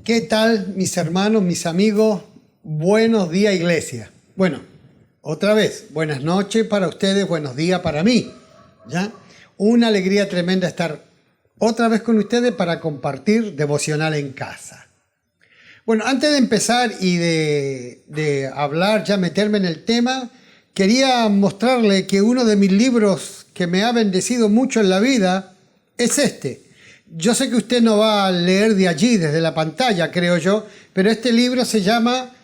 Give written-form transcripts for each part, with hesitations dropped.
¿Qué tal, mis hermanos, mis amigos? Buenos días, iglesia. Bueno, otra vez, buenas noches para ustedes, buenos días para mí. ¿Ya? Una alegría tremenda estar otra vez con ustedes para compartir devocional en casa. Bueno, antes de empezar y de hablar, ya meterme en el tema, quería mostrarle que uno de mis libros que me ha bendecido mucho en la vida es este. Yo sé que usted no va a leer de allí, desde la pantalla, creo yo, pero este libro se llama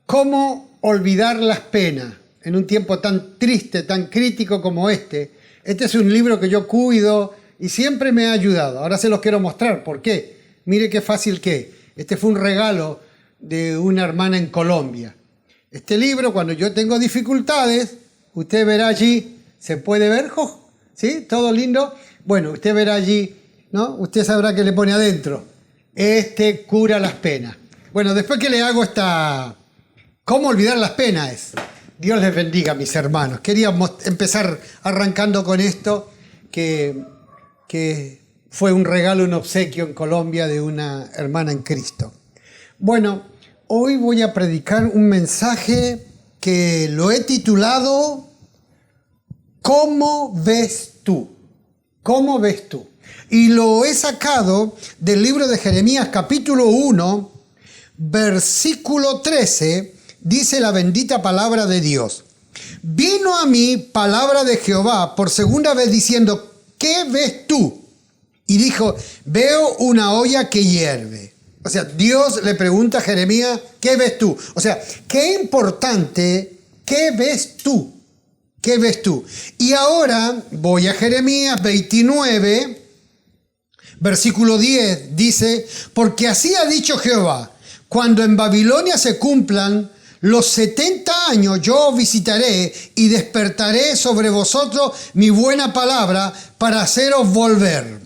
¿Cómo olvidar las penas? En un tiempo tan triste, tan crítico como este. Este es un libro que yo cuido y siempre me ha ayudado. Ahora se los quiero mostrar. ¿Por qué? Mire qué fácil que es. Este fue un regalo de una hermana en Colombia. Este libro, cuando yo tengo dificultades, usted verá allí, ¿se puede ver? ¿Sí? ¿Todo lindo? Bueno, usted verá allí, ¿no? Usted sabrá qué le pone adentro. Este cura las penas. Bueno, después que le hago esta... ¿Cómo olvidar las penas? Dios les bendiga, mis hermanos. Quería empezar arrancando con esto, que fue un regalo, un obsequio en Colombia de una hermana en Cristo. Bueno, hoy voy a predicar un mensaje que lo he titulado ¿Cómo ves tú? ¿Cómo ves tú? Y lo he sacado del libro de Jeremías capítulo 1, versículo 13, dice la bendita palabra de Dios. Vino a mí palabra de Jehová por segunda vez diciendo, ¿qué ves tú? Y dijo, veo una olla que hierve. O sea, Dios le pregunta a Jeremías, ¿qué ves tú? O sea, qué importante, ¿qué ves tú? ¿Qué ves tú? Y ahora voy a Jeremías 29, versículo 10, dice, porque así ha dicho Jehová, cuando en Babilonia se cumplan los 70 años, yo os visitaré y despertaré sobre vosotros mi buena palabra para haceros volver.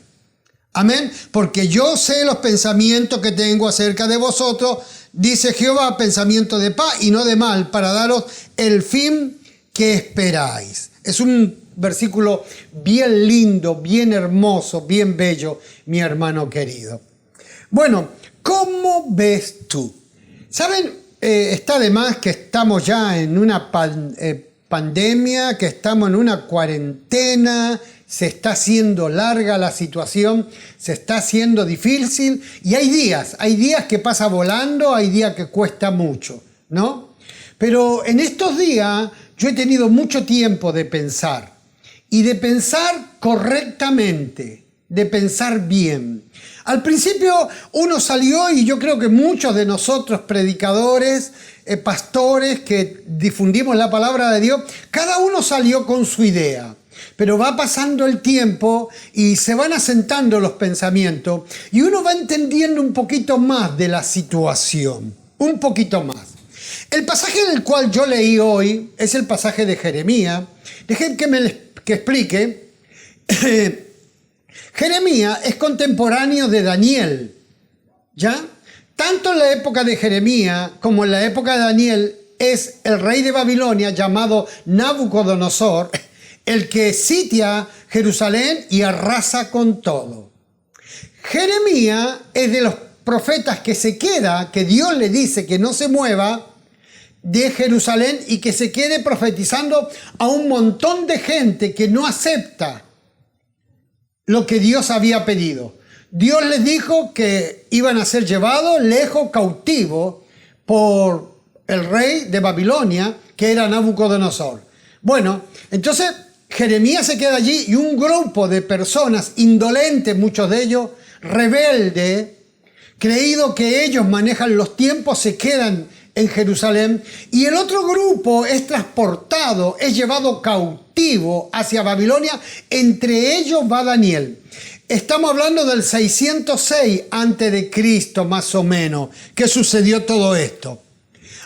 Amén. Porque yo sé los pensamientos que tengo acerca de vosotros, dice Jehová, pensamiento de paz y no de mal, para daros el fin que esperáis. Es un versículo bien lindo, bien hermoso, bien bello, mi hermano querido. Bueno, ¿cómo ves tú? ¿Saben? Está de más que estamos ya en una pandemia, que estamos en una cuarentena, se está haciendo larga la situación, se está haciendo difícil y hay días que pasa volando, hay días que cuesta mucho, ¿no? Pero en estos días yo he tenido mucho tiempo de pensar y de pensar correctamente, de pensar bien. Al principio uno salió y yo creo que muchos de nosotros predicadores, pastores que difundimos la palabra de Dios, cada uno salió con su idea. Pero va pasando el tiempo y se van asentando los pensamientos y uno va entendiendo un poquito más de la situación, un poquito más. El pasaje del cual yo leí hoy es el pasaje de Jeremías. Dejen que explique. Jeremías es contemporáneo de Daniel, ¿ya? Tanto en la época de Jeremías como en la época de Daniel es el rey de Babilonia llamado Nabucodonosor, el que sitia Jerusalén y arrasa con todo. Jeremías es de los profetas que se queda, que Dios le dice que no se mueva de Jerusalén y que se quede profetizando a un montón de gente que no acepta lo que Dios había pedido. Dios les dijo que iban a ser llevados lejos, cautivos, por el rey de Babilonia, que era Nabucodonosor. Bueno, entonces Jeremías se queda allí y un grupo de personas indolentes, muchos de ellos rebeldes, creído que ellos manejan los tiempos, se quedan en Jerusalén y el otro grupo es transportado, es llevado cautivo hacia Babilonia, entre ellos va Daniel. Estamos hablando del 606 a.C., más o menos, que sucedió todo esto.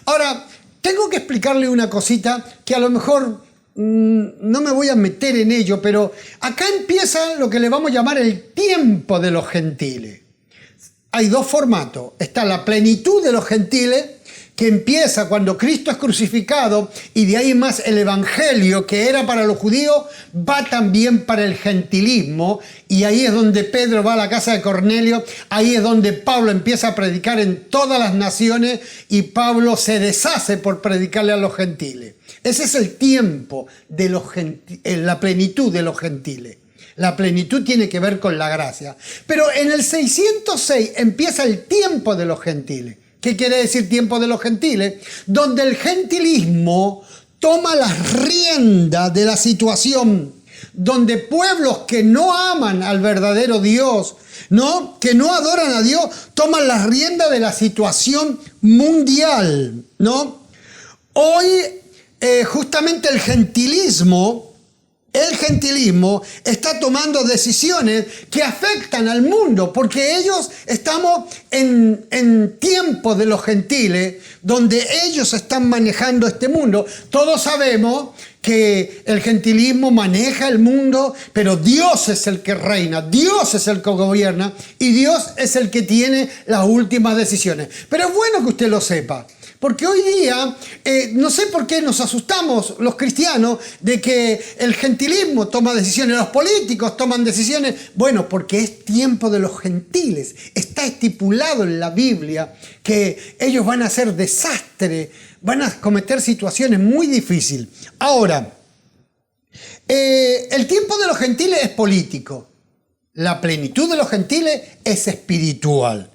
Ahora, tengo que explicarle una cosita que a lo mejor no me voy a meter en ello, pero acá empieza lo que le vamos a llamar el tiempo de los gentiles. Hay dos formatos. Está la plenitud de los gentiles, que empieza cuando Cristo es crucificado y de ahí más el evangelio que era para los judíos va también para el gentilismo, y ahí es donde Pedro va a la casa de Cornelio, ahí es donde Pablo empieza a predicar en todas las naciones y Pablo se deshace por predicarle a los gentiles. Ese es el tiempo de la plenitud de los gentiles. La plenitud tiene que ver con la gracia. Pero en el 606 empieza el tiempo de los gentiles. ¿Qué quiere decir tiempo de los gentiles? Donde el gentilismo toma las riendas de la situación, donde pueblos que no aman al verdadero Dios, ¿no?, que no adoran a Dios, toman las riendas de la situación mundial, ¿no? Hoy justamente el gentilismo está tomando decisiones que afectan al mundo, porque ellos estamos en tiempo de los gentiles, donde ellos están manejando este mundo. Todos sabemos que el gentilismo maneja el mundo, pero Dios es el que reina, Dios es el que gobierna y Dios es el que tiene las últimas decisiones. Pero es bueno que usted lo sepa. Porque hoy día, no sé por qué nos asustamos los cristianos de que el gentilismo toma decisiones, los políticos toman decisiones. Bueno, porque es tiempo de los gentiles. Está estipulado en la Biblia que ellos van a hacer desastre, van a cometer situaciones muy difíciles. Ahora, el tiempo de los gentiles es político. La plenitud de los gentiles es espiritual.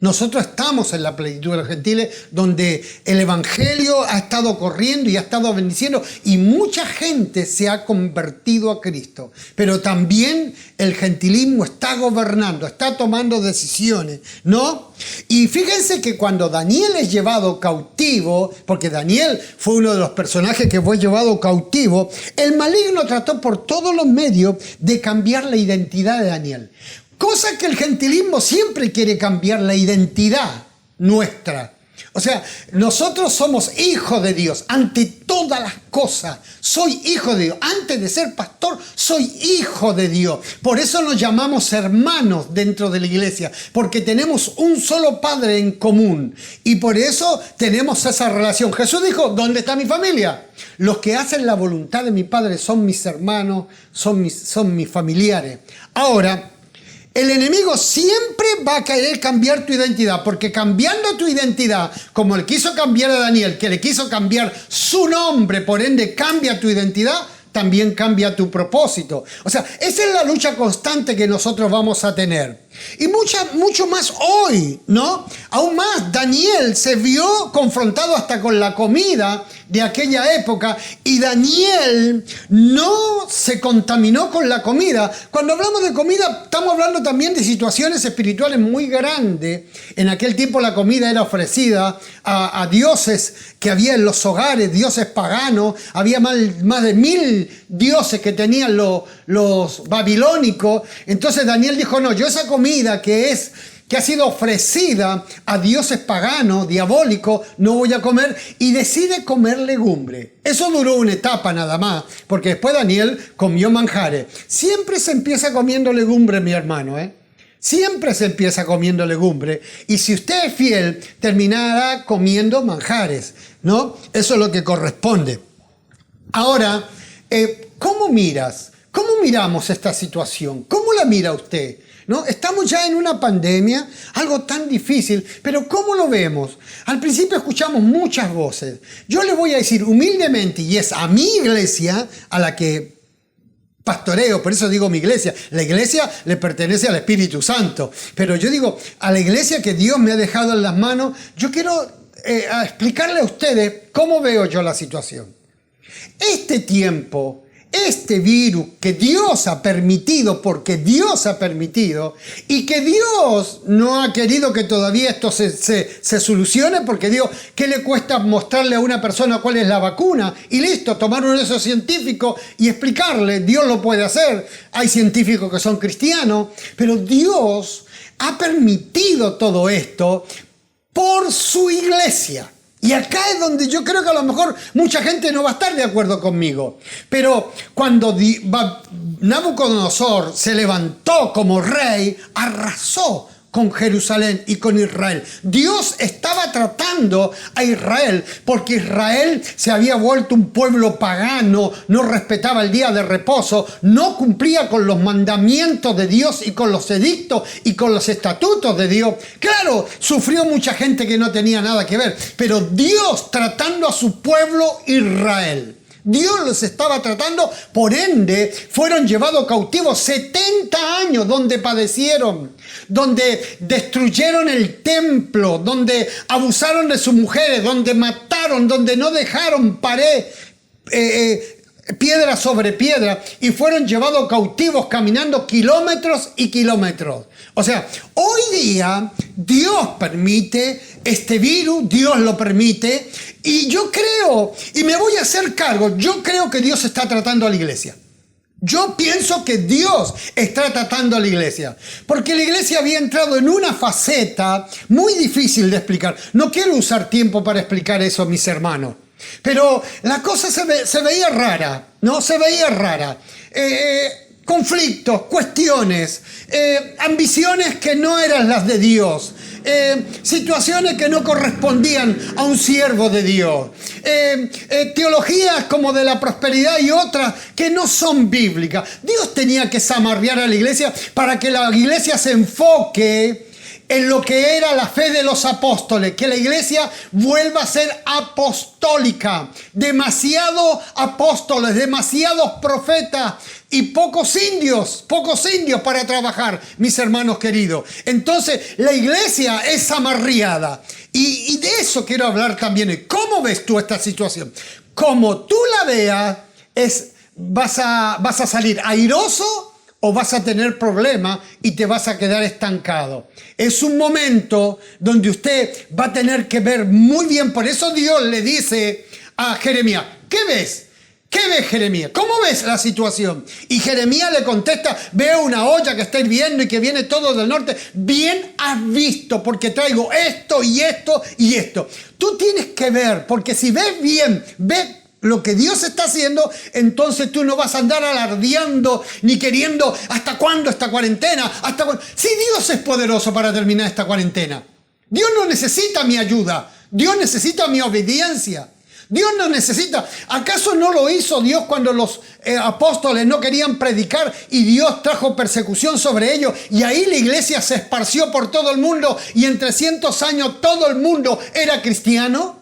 Nosotros estamos en la plenitud de los gentiles, donde el evangelio ha estado corriendo y ha estado bendiciendo y mucha gente se ha convertido a Cristo. Pero también el gentilismo está gobernando, está tomando decisiones, ¿no? Y fíjense que cuando Daniel es llevado cautivo, porque Daniel fue uno de los personajes que fue llevado cautivo, el maligno trató por todos los medios de cambiar la identidad de Daniel. Cosa que el gentilismo siempre quiere cambiar la identidad nuestra. O sea, nosotros somos hijos de Dios ante todas las cosas. Soy hijo de Dios. Antes de ser pastor, soy hijo de Dios. Por eso nos llamamos hermanos dentro de la iglesia, porque tenemos un solo Padre en común. Y por eso tenemos esa relación. Jesús dijo, ¿dónde está mi familia? Los que hacen la voluntad de mi Padre son mis hermanos, son mis familiares. Ahora, el enemigo siempre va a querer cambiar tu identidad, porque cambiando tu identidad, como él quiso cambiar a Daniel, que le quiso cambiar su nombre, por ende cambia tu identidad, también cambia tu propósito. O sea, esa es la lucha constante que nosotros vamos a tener. Y mucho más hoy, ¿no? Aún más, Daniel se vio confrontado hasta con la comida de aquella época y Daniel no se contaminó con la comida. Cuando hablamos de comida, estamos hablando también de situaciones espirituales muy grandes. En aquel tiempo la comida era ofrecida a dioses que había en los hogares, dioses paganos. Había más de 1000 dioses que tenían los babilónicos. Entonces Daniel dijo, no, yo esa comida que ha sido ofrecida a dioses paganos, diabólicos, no voy a comer, y decide comer legumbre. Eso duró una etapa nada más, porque después Daniel comió manjares. Siempre se empieza comiendo legumbre, mi hermano, Siempre se empieza comiendo legumbre, y si usted es fiel, terminará comiendo manjares, ¿no? Eso es lo que corresponde. Ahora, ¿cómo miras? ¿Cómo miramos esta situación? ¿Cómo la mira usted? ¿No? Estamos ya en una pandemia, algo tan difícil, pero ¿cómo lo vemos? Al principio escuchamos muchas voces. Yo le voy a decir humildemente, y es a mi iglesia a la que pastoreo, por eso digo mi iglesia. La iglesia le pertenece al Espíritu Santo, pero yo digo, a la iglesia que Dios me ha dejado en las manos, yo quiero explicarle a ustedes cómo veo yo la situación. Este tiempo, este virus que Dios ha permitido, porque Dios ha permitido, y que Dios no ha querido que todavía esto se solucione, porque Dios, ¿qué le cuesta mostrarle a una persona cuál es la vacuna? Y listo, tomar uno de esos científicos y explicarle, Dios lo puede hacer. Hay científicos que son cristianos, pero Dios ha permitido todo esto por su iglesia. Y acá es donde yo creo que a lo mejor mucha gente no va a estar de acuerdo conmigo. Pero cuando Nabucodonosor se levantó como rey, arrasó con Jerusalén y con Israel. Dios estaba tratando a Israel porque Israel se había vuelto un pueblo pagano, no respetaba el día de reposo, no cumplía con los mandamientos de Dios y con los edictos y con los estatutos de Dios. Claro, sufrió mucha gente que no tenía nada que ver, pero Dios tratando a su pueblo Israel. Dios los estaba tratando, por ende, fueron llevados cautivos 70 años donde padecieron, donde destruyeron el templo, donde abusaron de sus mujeres, donde mataron, donde no dejaron piedra sobre piedra, y fueron llevados cautivos caminando kilómetros y kilómetros. O sea, hoy día Dios permite este virus, Dios lo permite, y yo creo, y me voy a hacer cargo, yo creo que Dios está tratando a la iglesia. Yo pienso que Dios está tratando a la iglesia, porque la iglesia había entrado en una faceta muy difícil de explicar. No quiero usar tiempo para explicar eso, mis hermanos, pero la cosa se veía rara, ¿no? Se veía rara. Conflictos, cuestiones, ambiciones que no eran las de Dios, situaciones que no correspondían a un siervo de Dios, teologías como de la prosperidad y otras que no son bíblicas. Dios tenía que zamarrear a la iglesia para que la iglesia se enfoque en lo que era la fe de los apóstoles, que la iglesia vuelva a ser apostólica. Demasiados apóstoles, demasiados profetas y pocos indios para trabajar, mis hermanos queridos. Entonces, la iglesia es zamarreada. Y de eso quiero hablar también. ¿Cómo ves tú esta situación? Como tú la veas, vas a salir airoso o vas a tener problemas y te vas a quedar estancado. Es un momento donde usted va a tener que ver muy bien. Por eso Dios le dice a Jeremías, ¿qué ves? ¿Qué ves, Jeremías? ¿Cómo ves la situación? Y Jeremías le contesta, veo una olla que está hirviendo y que viene todo del norte. Bien has visto, porque traigo esto y esto y esto. Tú tienes que ver, porque si ves bien, ves lo que Dios está haciendo, entonces tú no vas a andar alardeando ni queriendo ¿hasta cuándo esta cuarentena? Si Dios es poderoso para terminar esta cuarentena. Dios no necesita mi ayuda. Dios necesita mi obediencia. Dios no necesita. ¿Acaso no lo hizo Dios cuando los apóstoles no querían predicar y Dios trajo persecución sobre ellos? Y ahí la iglesia se esparció por todo el mundo y en 300 años todo el mundo era cristiano.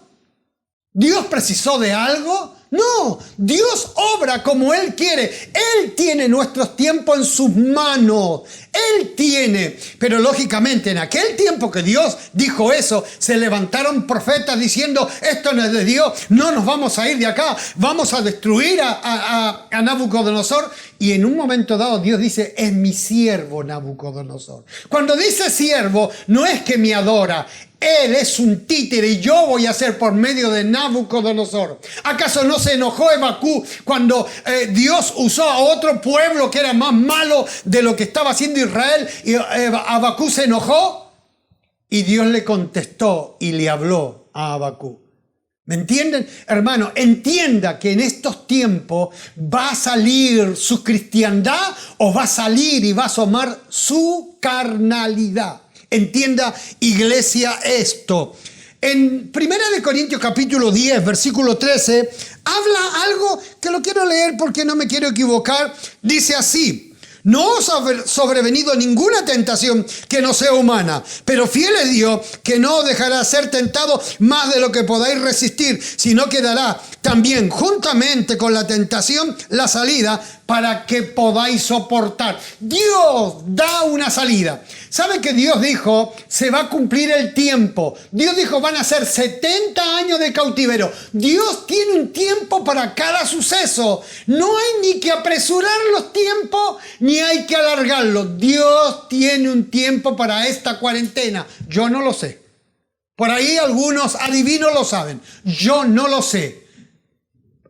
¿Dios precisó de algo? No, Dios obra como Él quiere. Él tiene nuestros tiempos en sus manos. Él tiene. Pero lógicamente en aquel tiempo que Dios dijo eso, se levantaron profetas diciendo, esto no es de Dios, no nos vamos a ir de acá, vamos a destruir a Nabucodonosor. Y en un momento dado Dios dice, es mi siervo Nabucodonosor. Cuando dice siervo, no es que me adora. Él es un títere y yo voy a ser por medio de Nabucodonosor. ¿Acaso no se enojó Habacuc cuando Dios usó a otro pueblo que era más malo de lo que estaba haciendo Israel? Y Habacuc se enojó y Dios le contestó y le habló a Habacuc. ¿Me entienden? Hermano, entienda que en estos tiempos va a salir su cristiandad o va a salir y va a asomar su carnalidad. Entienda, iglesia, esto. En 1 Corintios capítulo 10, versículo 13, habla algo que lo quiero leer porque no me quiero equivocar. Dice así, no os ha sobrevenido ninguna tentación que no sea humana, pero fiel es Dios que no os dejará ser tentado más de lo que podáis resistir, sino que dará también juntamente con la tentación la salida para que podáis soportar. Dios da una salida. ¿Sabe que Dios dijo, se va a cumplir el tiempo? Dios dijo, van a ser 70 años de cautiverio. Dios tiene un tiempo para cada suceso. No hay ni que apresurar los tiempos, ni hay que alargarlos. Dios tiene un tiempo para esta cuarentena. Yo no lo sé. Por ahí algunos adivinos lo saben. Yo no lo sé.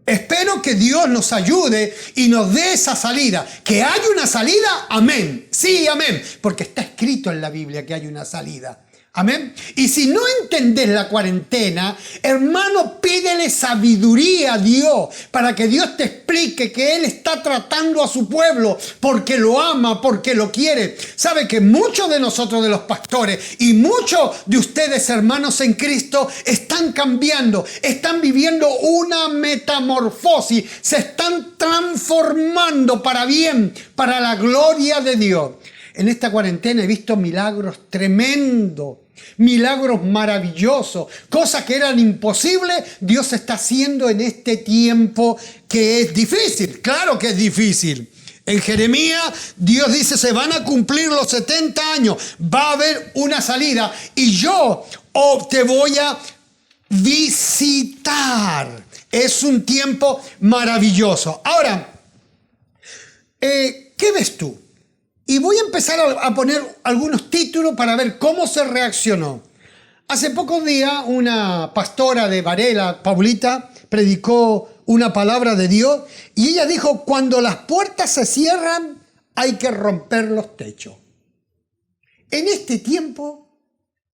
Espero que Dios nos ayude y nos dé esa salida. ¿Que hay una salida? Amén. Sí, amén. Porque está escrito en la Biblia que hay una salida. Amén. Y si no entendés la cuarentena, hermano, pídele sabiduría a Dios para que Dios te explique que Él está tratando a su pueblo porque lo ama, porque lo quiere. Sabe que muchos de nosotros, de los pastores, y muchos de ustedes, hermanos en Cristo, están cambiando, están viviendo una metamorfosis, se están transformando para bien, para la gloria de Dios. En esta cuarentena he visto milagros tremendos, milagros maravillosos, cosas que eran imposibles, Dios está haciendo en este tiempo que es difícil. Claro que es difícil. En Jeremías, Dios dice, se van a cumplir los 70 años, va a haber una salida y yo te voy a visitar. Es un tiempo maravilloso. Ahora, ¿qué ves tú? Y voy a empezar a poner algunos títulos para ver cómo se reaccionó. Hace pocos días una pastora de Varela, Paulita, predicó una palabra de Dios y ella dijo, cuando las puertas se cierran hay que romper los techos. En este tiempo,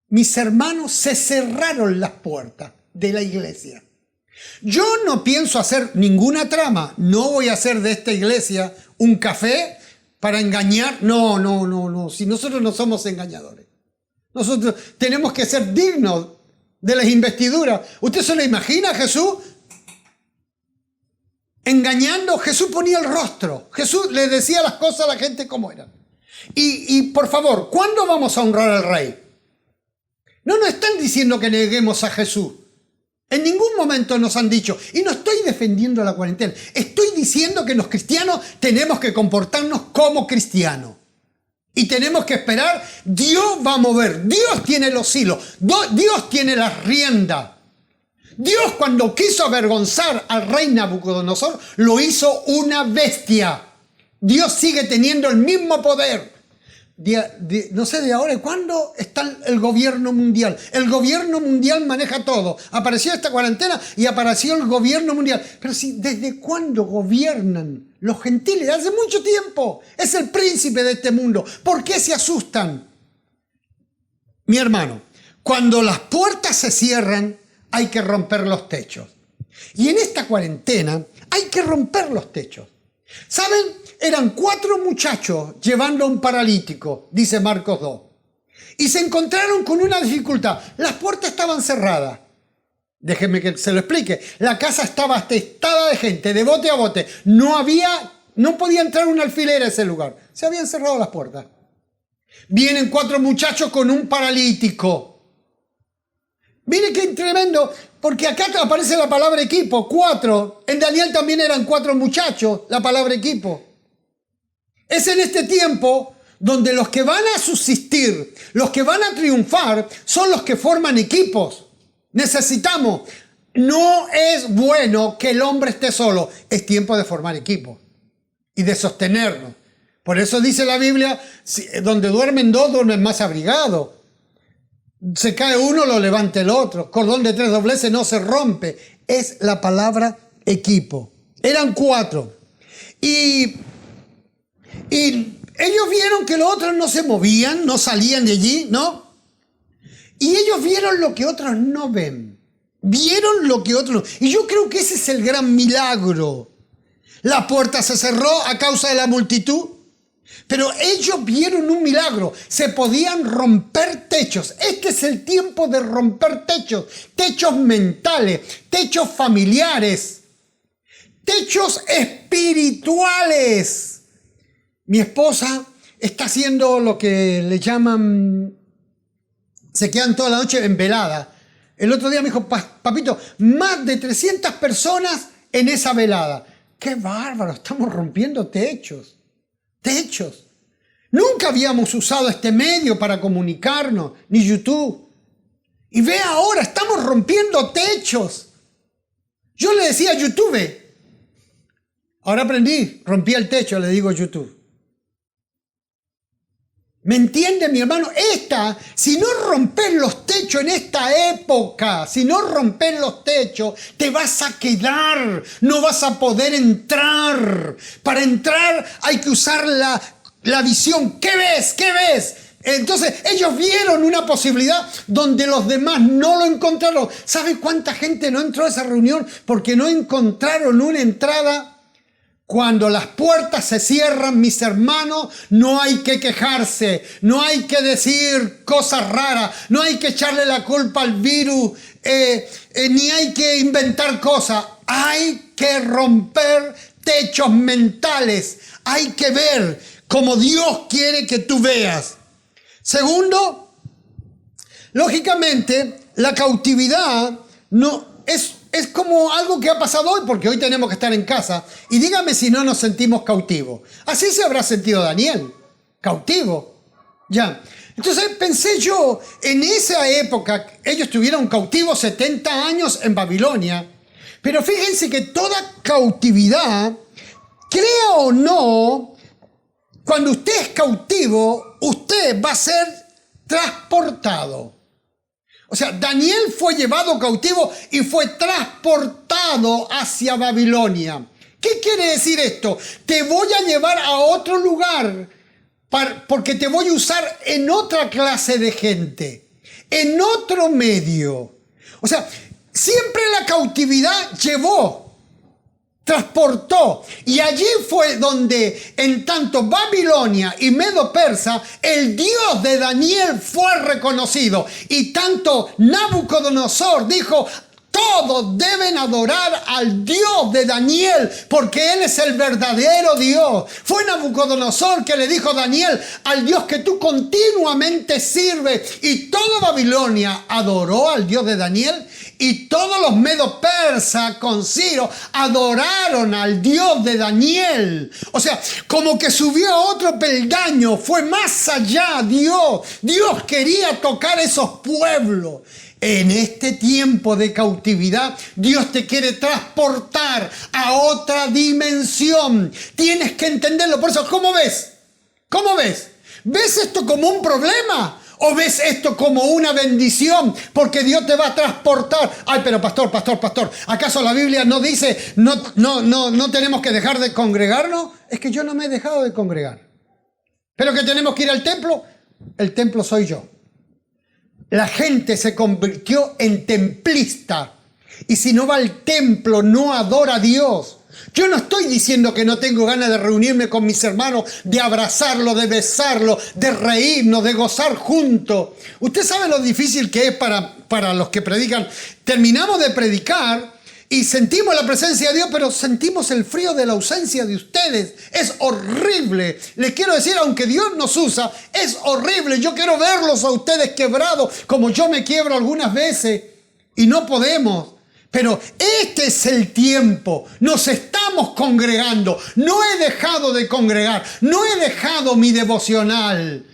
mis hermanos, se cerraron las puertas de la iglesia. Yo no pienso hacer ninguna trama, no voy a hacer de esta iglesia un café para engañar. No. Si nosotros no somos engañadores. Nosotros tenemos que ser dignos de las investiduras. ¿Usted se lo imagina a Jesús engañando? Jesús ponía el rostro. Jesús le decía las cosas a la gente como eran. Y por favor, ¿cuándo vamos a honrar al Rey? No nos están diciendo que neguemos a Jesús. En ningún momento nos han dicho, y no estoy defendiendo la cuarentena, estoy diciendo que los cristianos tenemos que comportarnos como cristianos. Y tenemos que esperar, Dios va a mover, Dios tiene los hilos, Dios tiene las riendas. Dios cuando quiso avergonzar al rey Nabucodonosor, lo hizo una bestia. Dios sigue teniendo el mismo poder. No sé de ahora, ¿cuándo está el gobierno mundial? El gobierno mundial maneja todo. Apareció esta cuarentena y apareció el gobierno mundial. Pero si, ¿desde cuándo gobiernan los gentiles? Hace mucho tiempo. Es el príncipe de este mundo. ¿Por qué se asustan? Mi hermano, cuando las puertas se cierran, hay que romper los techos. Y en esta cuarentena hay que romper los techos. ¿Saben? Eran 4 muchachos llevando a un paralítico, dice Marcos 2. Y se encontraron con una dificultad. Las puertas estaban cerradas. Déjenme que se lo explique. La casa estaba atestada de gente, de bote a bote. No podía entrar un alfiler a ese lugar. Se habían cerrado las puertas. Vienen 4 muchachos con un paralítico. Mire qué tremendo, porque acá aparece la palabra equipo, 4. En Daniel también eran 4 muchachos, la palabra equipo. Es en este tiempo donde los que van a subsistir, los que van a triunfar, son los que forman equipos. Necesitamos. No es bueno que el hombre esté solo. Es tiempo de formar equipos y de sostenernos. Por eso dice la Biblia, donde duermen 2, duermen más abrigados. Se cae uno, lo levanta el otro. Cordón de 3 dobleces no se rompe. Es la palabra equipo. Eran 4. Y ellos vieron que los otros no se movían, no salían de allí, ¿no? Y ellos vieron lo que otros no ven. Vieron lo que otros no. Y yo creo que ese es el gran milagro. La puerta se cerró a causa de la multitud. Pero ellos vieron un milagro. Se podían romper techos. Este es el tiempo de romper techos. Techos mentales, techos familiares, techos espirituales. Mi esposa está haciendo lo que le llaman, se quedan toda la noche en velada. El otro día me dijo, papito, más de 300 personas en esa velada. ¡Qué bárbaro! Estamos rompiendo techos. Techos. Nunca habíamos usado este medio para comunicarnos, ni YouTube. Y ve ahora, estamos rompiendo techos. Yo le decía a YouTube. Ahora aprendí, rompí el techo, le digo YouTube. ¿Me entiende, mi hermano? Si no rompes los techos en esta época, si no rompes los techos, te vas a quedar, no vas a poder entrar. Para entrar hay que usar la visión. ¿Qué ves? ¿Qué ves? Entonces ellos vieron una posibilidad donde los demás no lo encontraron. ¿Sabe cuánta gente no entró a esa reunión porque no encontraron una entrada? Cuando las puertas se cierran, mis hermanos, no hay que quejarse, no hay que decir cosas raras, no hay que echarle la culpa al virus, ni hay que inventar cosas. Hay que romper techos mentales, hay que ver como Dios quiere que tú veas. Segundo, lógicamente, la cautividad no es como algo que ha pasado hoy, porque hoy tenemos que estar en casa. Y dígame si no nos sentimos cautivos. Así se habrá sentido Daniel, cautivo. Ya. Entonces pensé yo, en esa época, ellos estuvieron cautivos 70 años en Babilonia. Pero fíjense que toda cautividad, crea o no, cuando usted es cautivo, usted va a ser transportado. O sea, Daniel fue llevado cautivo y fue transportado hacia Babilonia. ¿Qué quiere decir esto? Te voy a llevar a otro lugar porque te voy a usar en otra clase de gente, en otro medio. O sea, siempre la cautividad llevó, transportó, y allí fue donde en tanto Babilonia y Medo-Persa el Dios de Daniel fue reconocido, y tanto Nabucodonosor dijo: todos deben adorar al Dios de Daniel porque Él es el verdadero Dios. Fue Nabucodonosor que le dijo a Daniel: al Dios que tú continuamente sirves. Y toda Babilonia adoró al Dios de Daniel, y todos los medo-persas con Ciro adoraron al Dios de Daniel. O sea, como que subió a otro peldaño, fue más allá Dios. Dios quería tocar esos pueblos. En este tiempo de cautividad, Dios te quiere transportar a otra dimensión. Tienes que entenderlo. Por eso, ¿cómo ves? ¿Cómo ves? ¿Ves esto como un problema? ¿O ves esto como una bendición? Porque Dios te va a transportar. Ay, pero pastor, ¿acaso la Biblia no dice no tenemos que dejar de congregarnos? Es que yo no me he dejado de congregar. ¿Pero que tenemos que ir al templo? El templo soy yo. La gente se convirtió en templista. Y si no va al templo, no adora a Dios. Yo no estoy diciendo que no tengo ganas de reunirme con mis hermanos, de abrazarlo, de besarlo, de reírnos, de gozar juntos. Usted sabe lo difícil que es para los que predican. Terminamos de predicar y sentimos la presencia de Dios, pero sentimos el frío de la ausencia de ustedes. Es horrible. Les quiero decir, aunque Dios nos usa, es horrible. Yo quiero verlos a ustedes quebrados, como yo me quiebro algunas veces, y no podemos. Pero este es el tiempo. Nos estamos congregando. No he dejado de congregar. No he dejado mi devocional.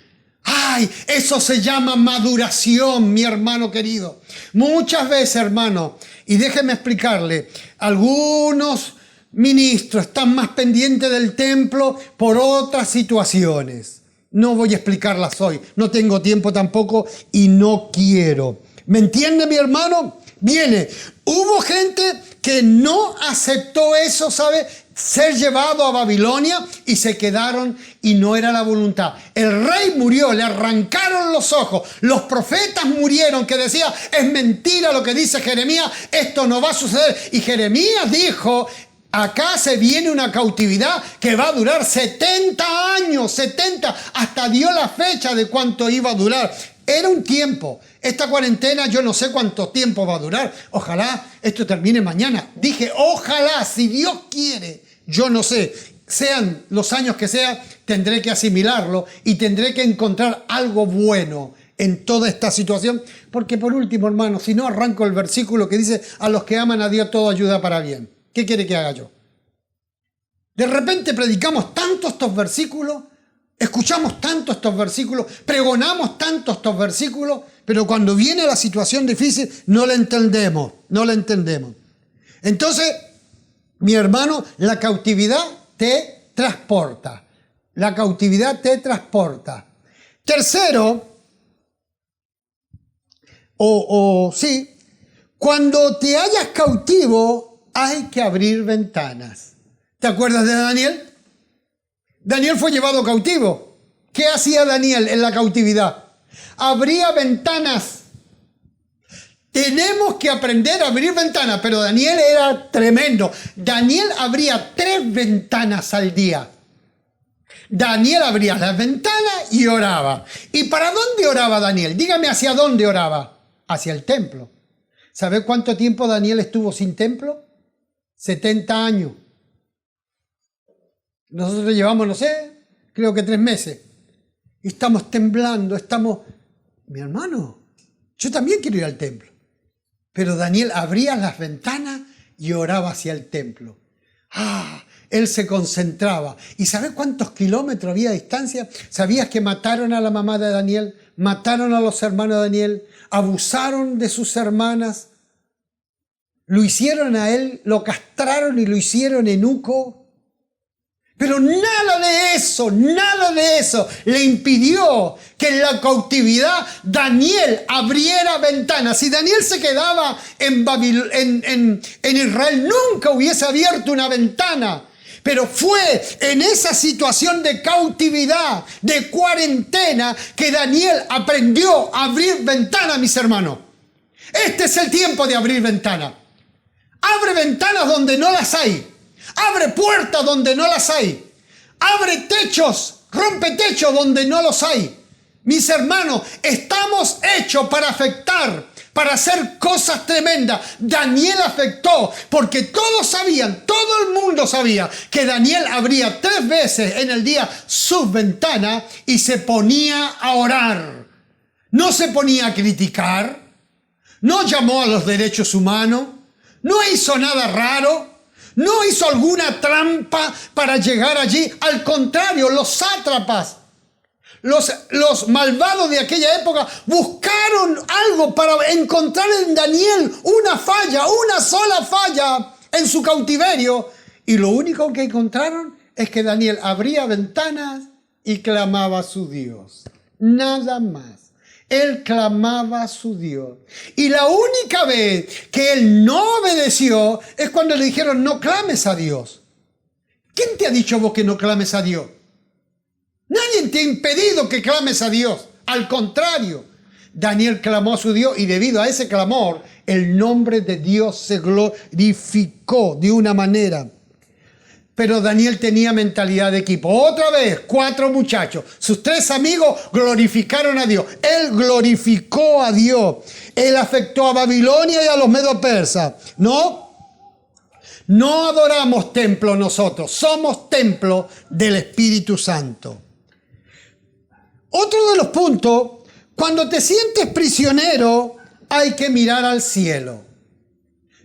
¡Ay! Eso se llama maduración, mi hermano querido. Muchas veces, hermano, y déjeme explicarle, algunos ministros están más pendientes del templo por otras situaciones. No voy a explicarlas hoy. No tengo tiempo tampoco y no quiero. ¿Me entiende, mi hermano? Hubo gente que no aceptó eso, ¿sabe? Ser llevado a Babilonia, y se quedaron, y no era la voluntad. El rey murió, le arrancaron los ojos. Los profetas murieron, que decía: es mentira lo que dice Jeremías, esto no va a suceder. Y Jeremías dijo: acá se viene una cautividad que va a durar 70 años, 70, hasta dio la fecha de cuánto iba a durar. Era un tiempo. Esta cuarentena yo no sé cuánto tiempo va a durar. Ojalá esto termine mañana. Dije, ojalá, si Dios quiere. Yo no sé. Sean los años que sean, tendré que asimilarlo y tendré que encontrar algo bueno en toda esta situación. Porque por último, hermano, si no arranco el versículo que dice: a los que aman a Dios todo ayuda para bien. ¿Qué quiere que haga yo? De repente predicamos tanto estos versículos, escuchamos tanto estos versículos, pregonamos tanto estos versículos, pero cuando viene la situación difícil no la entendemos, no la entendemos. Entonces, mi hermano, la cautividad te transporta. La cautividad te transporta. Tercero, sí, cuando te hallas cautivo hay que abrir ventanas. ¿Te acuerdas de Daniel? Daniel fue llevado cautivo. ¿Qué hacía Daniel en la cautividad? Abría ventanas. Tenemos que aprender a abrir ventanas, pero Daniel era tremendo. Daniel abría 3 ventanas al día. Daniel abría las ventanas y oraba. ¿Y para dónde oraba Daniel? Dígame hacia dónde oraba. Hacia el templo. ¿Sabe cuánto tiempo Daniel estuvo sin templo? 70 años. Nosotros llevamos, no sé, creo que 3 meses. Y estamos temblando, Mi hermano, yo también quiero ir al templo. Pero Daniel abría las ventanas y oraba hacia el templo. Él se concentraba. ¿Y sabes cuántos kilómetros había de distancia? ¿Sabías que mataron a la mamá de Daniel? Mataron a los hermanos de Daniel. Abusaron de sus hermanas. Lo hicieron a él, lo castraron y lo hicieron eunuco. Pero nada de eso le impidió que en la cautividad Daniel abriera ventanas. Si Daniel se quedaba en Israel, nunca hubiese abierto una ventana. Pero fue en esa situación de cautividad, de cuarentena, que Daniel aprendió a abrir ventanas, mis hermanos. Este es el tiempo de abrir ventanas. Abre ventanas donde no las hay. Abre puertas donde no las hay. Abre techos, rompe techos donde no los hay. Mis hermanos, estamos hechos para afectar, para hacer cosas tremendas. Daniel afectó porque todos sabían, todo el mundo sabía que Daniel abría 3 veces en el día sus ventanas y se ponía a orar. No se ponía a criticar, no llamó a los derechos humanos, no hizo nada raro. No hizo alguna trampa para llegar allí. Al contrario, los sátrapas, los malvados de aquella época buscaron algo para encontrar en Daniel una falla, una sola falla en su cautiverio. Y lo único que encontraron es que Daniel abría ventanas y clamaba a su Dios. Nada más. Él clamaba a su Dios. Y la única vez que él no obedeció es cuando le dijeron, no clames a Dios. ¿Quién te ha dicho vos que no clames a Dios? Nadie te ha impedido que clames a Dios. Al contrario, Daniel clamó a su Dios y debido a ese clamor, el nombre de Dios se glorificó de una manera. Pero Daniel tenía mentalidad de equipo. Otra vez, 4 muchachos. Sus 3 amigos glorificaron a Dios. Él glorificó a Dios. Él afectó a Babilonia y a los medo-persas. No adoramos templo nosotros. Somos templo del Espíritu Santo. Otro de los puntos, cuando te sientes prisionero, hay que mirar al cielo.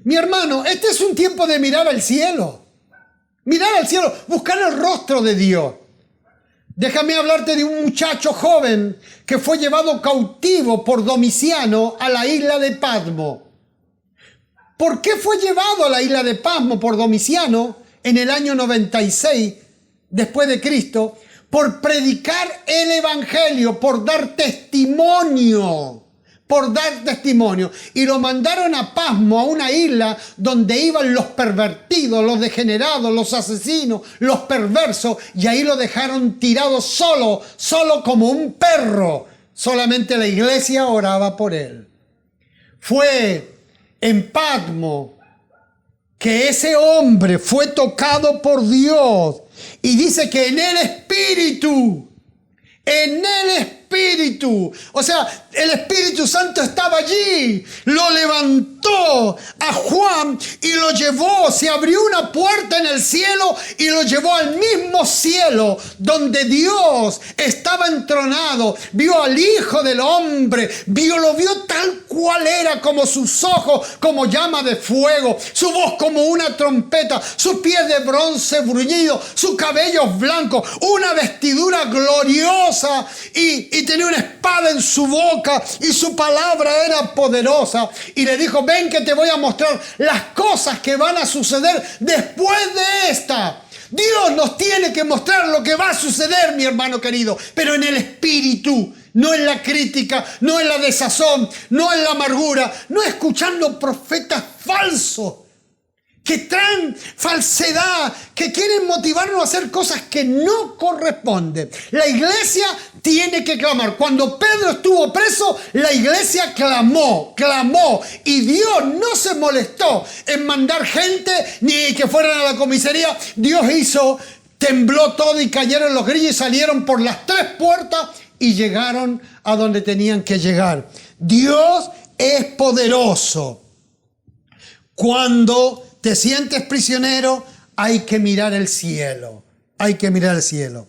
Mi hermano, este es un tiempo de mirar al cielo. Mirar al cielo, buscar el rostro de Dios. Déjame hablarte de un muchacho joven que fue llevado cautivo por Domiciano a la isla de Patmos. ¿Por qué fue llevado a la isla de Patmos por Domiciano en el año 96 después de Cristo? Por predicar el evangelio, por dar testimonio. Y lo mandaron a Patmos, a una isla donde iban los pervertidos, los degenerados, los asesinos, los perversos, y ahí lo dejaron tirado solo como un perro. Solamente la iglesia oraba por él. Fue en Patmos que ese hombre fue tocado por Dios y dice que en el Espíritu, o sea, el Espíritu Santo estaba allí, lo levantó a Juan y lo llevó, se abrió una puerta en el cielo y lo llevó al mismo cielo donde Dios estaba entronado, vio al Hijo del Hombre, lo vio tal cual era, como sus ojos como llama de fuego, su voz como una trompeta, sus pies de bronce bruñido, sus cabellos blancos, una vestidura gloriosa y tenía una espada en su boca y su palabra era poderosa. Y le dijo, ven que te voy a mostrar las cosas que van a suceder después de esta. Dios nos tiene que mostrar lo que va a suceder, mi hermano querido, pero en el Espíritu, no en la crítica, no en la desazón, no en la amargura, no escuchando profetas falsos que traen falsedad, que quieren motivarnos a hacer cosas que no corresponden. La iglesia tiene que clamar. Cuando Pedro estuvo preso, la iglesia clamó, y Dios no se molestó en mandar gente ni que fueran a la comisaría. Dios tembló todo y cayeron los grillos y salieron por las 3 puertas y llegaron a donde tenían que llegar. Dios es poderoso. Cuando te sientes prisionero, hay que mirar el cielo. Hay que mirar el cielo.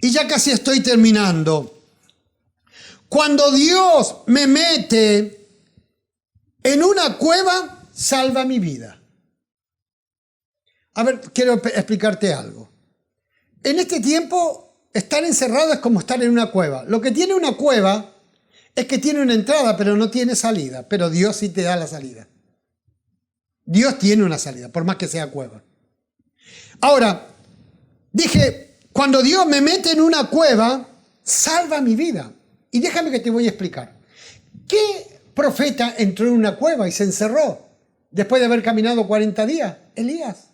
Y ya casi estoy terminando. Cuando Dios me mete en una cueva, salva mi vida. A ver, quiero explicarte algo. En este tiempo, estar encerrado es como estar en una cueva. Lo que tiene una cueva es que tiene una entrada, pero no tiene salida. Pero Dios sí te da la salida. Dios tiene una salida, por más que sea cueva. Ahora, dije, cuando Dios me mete en una cueva, salva mi vida. Y déjame que te voy a explicar. ¿Qué profeta entró en una cueva y se encerró después de haber caminado 40 días? Elías.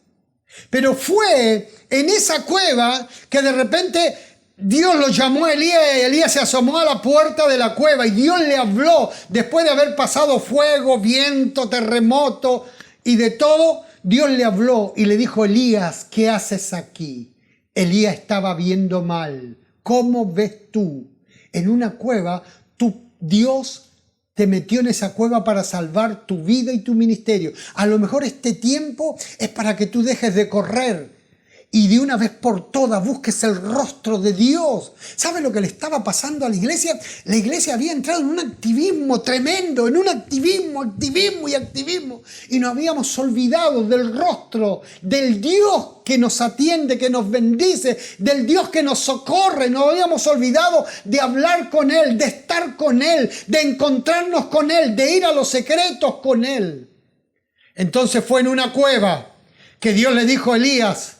Pero fue en esa cueva que de repente Dios lo llamó a Elías y Elías se asomó a la puerta de la cueva y Dios le habló después de haber pasado fuego, viento, terremoto y de todo. Dios le habló y le dijo: Elías, ¿qué haces aquí? Elías estaba viendo mal. ¿Cómo ves tú? En una cueva, Dios te metió en esa cueva para salvar tu vida y tu ministerio. A lo mejor este tiempo es para que tú dejes de correr y de una vez por todas busques el rostro de Dios. ¿Sabe lo que le estaba pasando a la iglesia? La iglesia había entrado en un activismo tremendo, en un activismo. Y nos habíamos olvidado del rostro, del Dios que nos atiende, que nos bendice, del Dios que nos socorre. Nos habíamos olvidado de hablar con Él, de estar con Él, de encontrarnos con Él, de ir a los secretos con Él. Entonces fue en una cueva que Dios le dijo a Elías: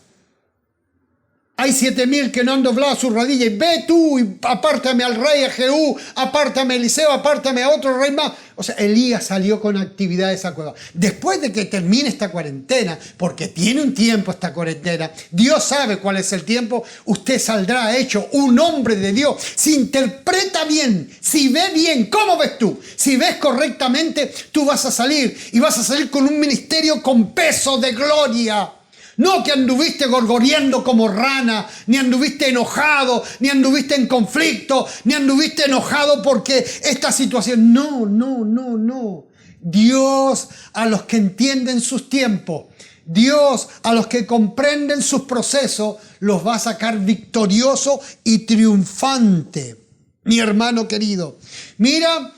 hay 7,000 que no han doblado su rodilla, y ve tú y apártame al rey, a Jehú, apártame a Eliseo, apártame a otro rey más. O sea, Elías salió con actividad de esa cueva. Después de que termine esta cuarentena, porque tiene un tiempo esta cuarentena, Dios sabe cuál es el tiempo, usted saldrá hecho un hombre de Dios. Si interpreta bien, si ve bien, ¿cómo ves tú? Si ves correctamente, tú vas a salir, y vas a salir con un ministerio con peso de gloria. No que anduviste gorgoreando como rana, ni anduviste enojado, ni anduviste en conflicto, ni anduviste enojado porque esta situación. No. Dios a los que entienden sus tiempos, Dios a los que comprenden sus procesos, los va a sacar victorioso y triunfante. Mi hermano querido, mira,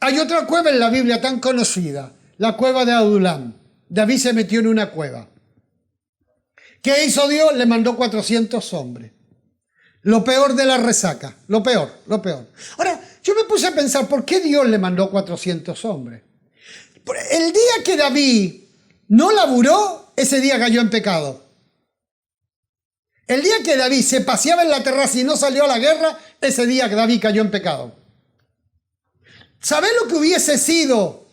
hay otra cueva en la Biblia tan conocida, la cueva de Adulam. David se metió en una cueva. ¿Qué hizo Dios? Le mandó 400 hombres. Lo peor de la resaca. Lo peor. Ahora, yo me puse a pensar, ¿por qué Dios le mandó 400 hombres? El día que David no laburó, ese día cayó en pecado. El día que David se paseaba en la terraza y no salió a la guerra, ese día que David cayó en pecado. ¿Sabés lo que hubiese sido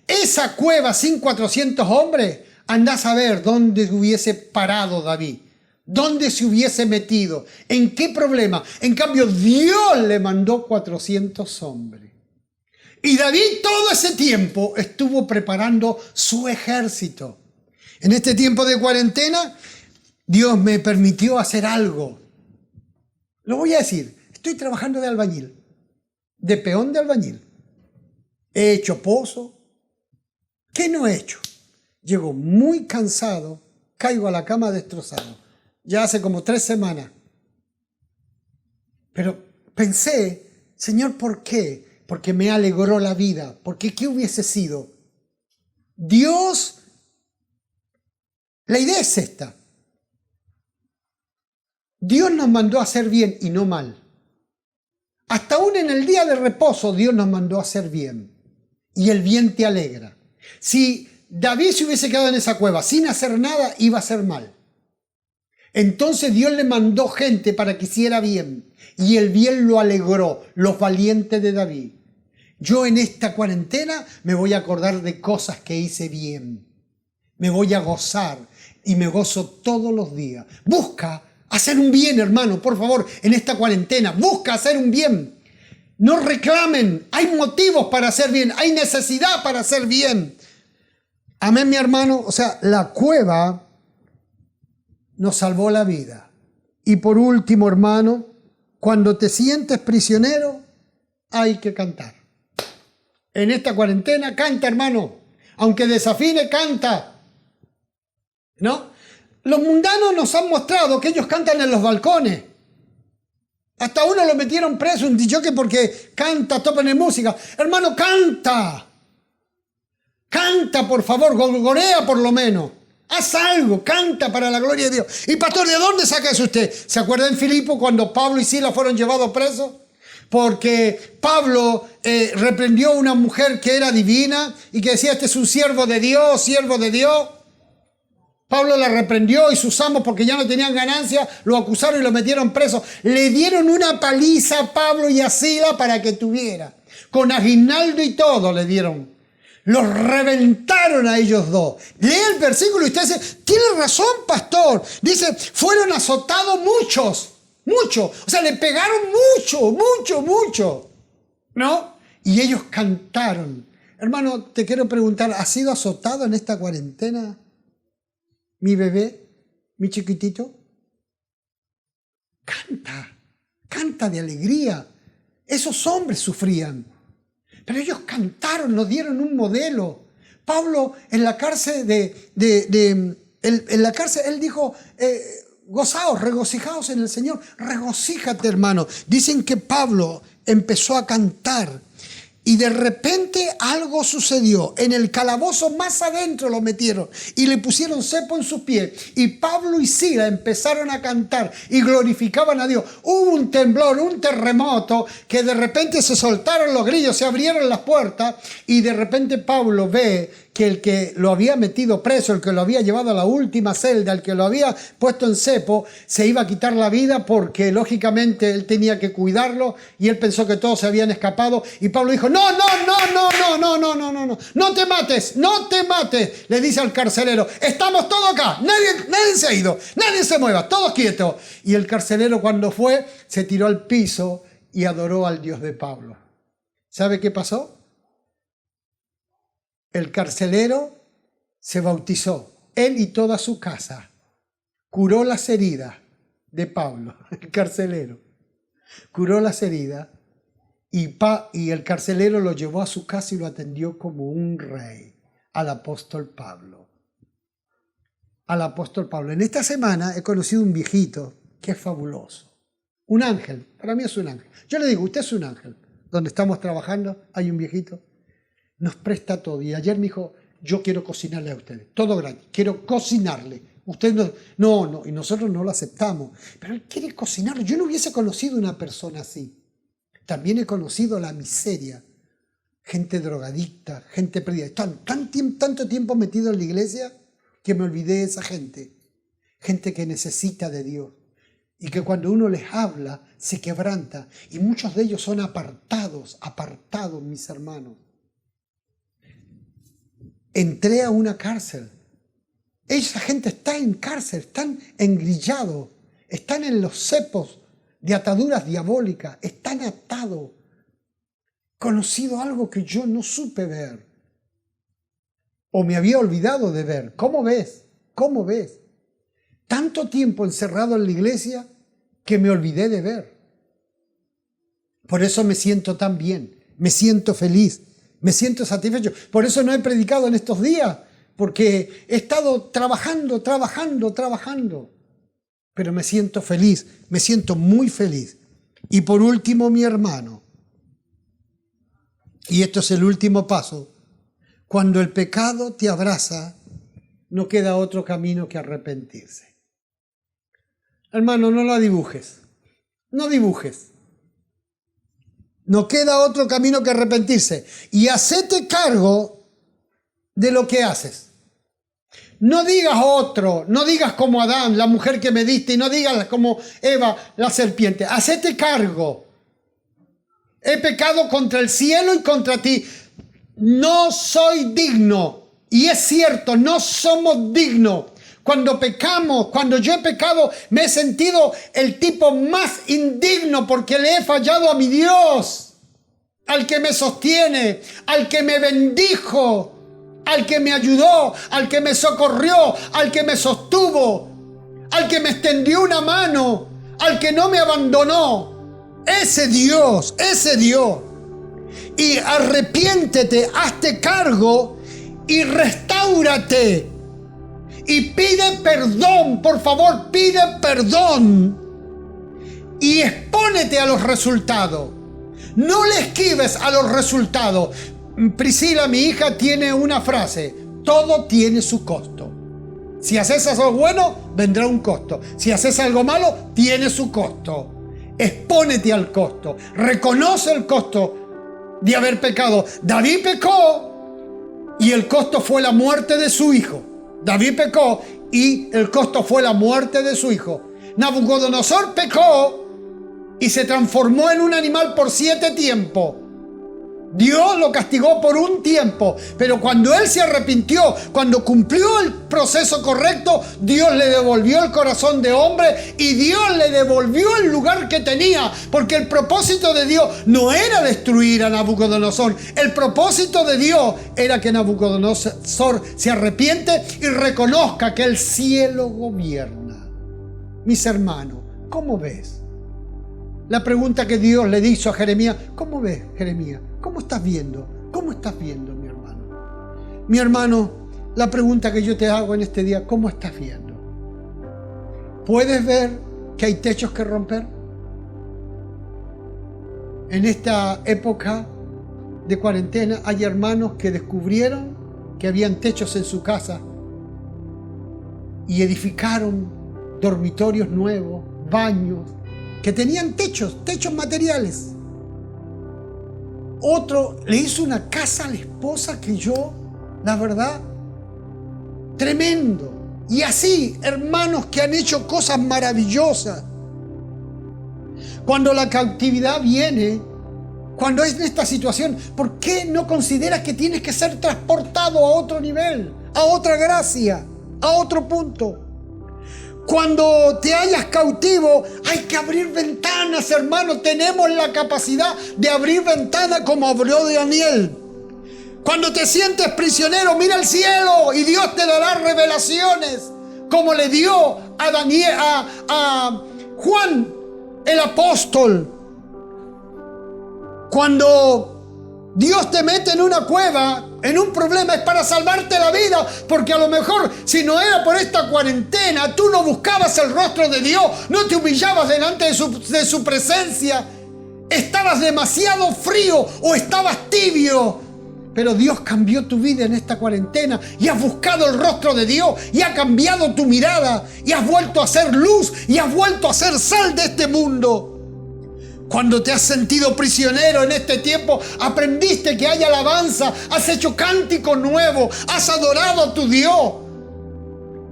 esa cueva sin 400 hombres? Andá a saber dónde hubiese parado David, dónde se hubiese metido, en qué problema. En cambio, Dios le mandó 400 hombres. Y David todo ese tiempo estuvo preparando su ejército. En este tiempo de cuarentena, Dios me permitió hacer algo. Lo voy a decir, estoy trabajando de albañil, de peón de albañil. He hecho pozo. ¿Qué no he hecho? Llego muy cansado, caigo a la cama destrozado. Ya hace como 3 semanas. Pero pensé, Señor, ¿por qué? Porque me alegró la vida. Porque ¿qué hubiese sido? Dios, la idea es esta. Dios nos mandó a hacer bien y no mal. Hasta aún en el día de reposo Dios nos mandó a hacer bien. Y el bien te alegra. Si David se hubiese quedado en esa cueva sin hacer nada, iba a ser mal. Entonces Dios le mandó gente para que hiciera bien. Y el bien lo alegró, los valientes de David. Yo en esta cuarentena me voy a acordar de cosas que hice bien. Me voy a gozar y me gozo todos los días. Busca hacer un bien, hermano, por favor, en esta cuarentena. Busca hacer un bien. No reclamen. Hay motivos para hacer bien. Hay necesidad para hacer bien. Amén, mi hermano. O sea, la cueva nos salvó la vida. Y por último, hermano, cuando te sientes prisionero, hay que cantar. En esta cuarentena, canta, hermano. Aunque desafine, canta. ¿No? Los mundanos nos han mostrado que ellos cantan en los balcones. Hasta uno lo metieron preso, un dichoque, porque canta, topen música. Hermano, canta. Canta, por favor, gorea por lo menos. Haz algo, canta para la gloria de Dios. Y pastor, ¿de dónde saca eso usted? ¿Se acuerda en Filipo cuando Pablo y Silas fueron llevados presos? Porque Pablo reprendió a una mujer que era divina y que decía, este es un siervo de Dios, siervo de Dios. Pablo la reprendió y sus amos, porque ya no tenían ganancia, lo acusaron y lo metieron preso. Le dieron una paliza a Pablo y a Silas para que tuviera. Con aguinaldo y todo le dieron. Los reventaron a ellos dos. Lee el versículo y usted dice, tiene razón, pastor. Dice, fueron azotados muchos. O sea, le pegaron mucho. ¿No? Y ellos cantaron. Hermano, te quiero preguntar, ¿has sido azotado en esta cuarentena? Mi bebé, mi chiquitito. Canta de alegría. Esos hombres sufrían. Pero ellos cantaron, nos dieron un modelo. Pablo en la cárcel en la cárcel, él dijo, gozaos, regocijaos en el Señor. Regocíjate, hermano. Dicen que Pablo empezó a cantar y de repente algo sucedió. En el calabozo más adentro lo metieron y le pusieron cepo en sus pies. Y Pablo y Silas empezaron a cantar y glorificaban a Dios. Hubo un temblor, un terremoto, que de repente se soltaron los grillos, se abrieron las puertas y de repente Pablo ve que el que lo había metido preso, el que lo había llevado a la última celda, el que lo había puesto en cepo, se iba a quitar la vida porque lógicamente él tenía que cuidarlo y él pensó que todos se habían escapado. Y Pablo dijo, no te mates, le dice al carcelero, estamos todos acá, nadie se ha ido, nadie se mueva, todos quietos. Y el carcelero cuando fue, se tiró al piso y adoró al Dios de Pablo. ¿Sabe qué pasó? El carcelero se bautizó, él y toda su casa, curó las heridas de Pablo, el carcelero, curó las heridas y el carcelero lo llevó a su casa y lo atendió como un rey, al apóstol Pablo. Al apóstol Pablo. En esta semana he conocido un viejito que es fabuloso, un ángel, para mí es un ángel. Yo le digo, usted es un ángel, donde estamos trabajando hay un viejito. Nos presta todo. Y ayer me dijo, yo quiero cocinarle a ustedes. Todo gratis. Quiero cocinarle. Ustedes no. Y nosotros no lo aceptamos. Pero él quiere cocinarle. Yo no hubiese conocido una persona así. También he conocido la miseria. Gente drogadicta, gente perdida. Tanto tiempo metido en la iglesia que me olvidé de esa gente. Gente que necesita de Dios. Y que cuando uno les habla, se quebranta. Y muchos de ellos son apartados, mis hermanos. Entré a una cárcel. Esa gente está en cárcel, están engrillados, están en los cepos de ataduras diabólicas, están atados. Conocido algo que yo no supe ver o me había olvidado de ver. ¿Cómo ves? Tanto tiempo encerrado en la iglesia que me olvidé de ver. Por eso me siento tan bien, me siento feliz. Me siento satisfecho. Por eso no he predicado en estos días, porque he estado trabajando. Pero me siento feliz, me siento muy feliz. Y por último, mi hermano, y esto es el último paso, cuando el pecado te abraza, no queda otro camino que arrepentirse. Hermano, no la dibujes. No dibujes. No queda otro camino que arrepentirse. Y hacete cargo de lo que haces. No digas otro, no digas como Adán, la mujer que me diste, y no digas como Eva, la serpiente. Hacete cargo. He pecado contra el cielo y contra ti. No soy digno. Y es cierto, no somos dignos. Cuando pecamos, cuando yo he pecado, me he sentido el tipo más indigno porque le he fallado a mi Dios, al que me sostiene, al que me bendijo, al que me ayudó, al que me socorrió, al que me sostuvo, al que me extendió una mano, al que no me abandonó. Ese Dios, ese Dios. Y arrepiéntete, hazte cargo y restáurate. Y pide perdón, por favor, pide perdón. Y expónete a los resultados. No le esquives a los resultados. Priscila, mi hija, tiene una frase: todo tiene su costo. Si haces algo bueno, vendrá un costo. Si haces algo malo, tiene su costo. Expónete al costo. Reconoce el costo de haber pecado. David pecó y el costo fue la muerte de su hijo. David pecó y el costo fue la muerte de su hijo. Nabucodonosor pecó y se transformó en un animal por 7 tiempos. Dios lo castigó por un tiempo, pero cuando él se arrepintió, cuando cumplió el proceso correcto, Dios le devolvió el corazón de hombre y Dios le devolvió el lugar que tenía, porque el propósito de Dios no era destruir a Nabucodonosor. El propósito de Dios era que Nabucodonosor se arrepiente y reconozca que el cielo gobierna. Mis hermanos, ¿cómo ves? La pregunta que Dios le hizo a Jeremías: ¿cómo ves, Jeremías? ¿Cómo estás viendo? ¿Cómo estás viendo, mi hermano? Mi hermano, la pregunta que yo te hago en este día: ¿cómo estás viendo? ¿Puedes ver que hay techos que romper? En esta época de cuarentena hay hermanos que descubrieron que habían techos en su casa y edificaron dormitorios nuevos, baños, que tenían techos materiales. Otro le hizo una casa a la esposa que yo, la verdad, tremendo. Y así, hermanos que han hecho cosas maravillosas. Cuando la cautividad viene, cuando es en esta situación, ¿por qué no consideras que tienes que ser transportado a otro nivel, a otra gracia, a otro punto? Cuando te hallas cautivo, hay que abrir ventanas, hermano. Tenemos la capacidad de abrir ventanas como abrió Daniel. Cuando te sientes prisionero, mira al cielo y Dios te dará revelaciones, como le dio a Daniel, a Juan el apóstol. Cuando Dios te mete en una cueva, en un problema, es para salvarte la vida, porque a lo mejor si no era por esta cuarentena, tú no buscabas el rostro de Dios, no te humillabas delante de su presencia, estabas demasiado frío o estabas tibio. Pero Dios cambió tu vida en esta cuarentena y has buscado el rostro de Dios y ha cambiado tu mirada y has vuelto a ser luz y has vuelto a ser sal de este mundo. Cuando te has sentido prisionero en este tiempo, aprendiste que hay alabanza, has hecho cántico nuevo, has adorado a tu Dios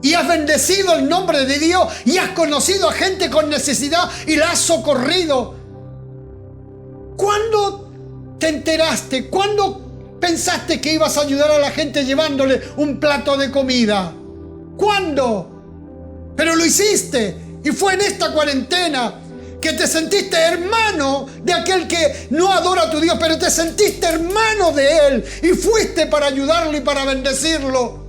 y has bendecido el nombre de Dios y has conocido a gente con necesidad y la has socorrido. ¿Cuándo te enteraste? ¿Cuándo pensaste que ibas a ayudar a la gente llevándole un plato de comida? ¿Cuándo? Pero lo hiciste y fue en esta cuarentena que te sentiste hermano de aquel que no adora a tu Dios, pero te sentiste hermano de Él y fuiste para ayudarlo y para bendecirlo.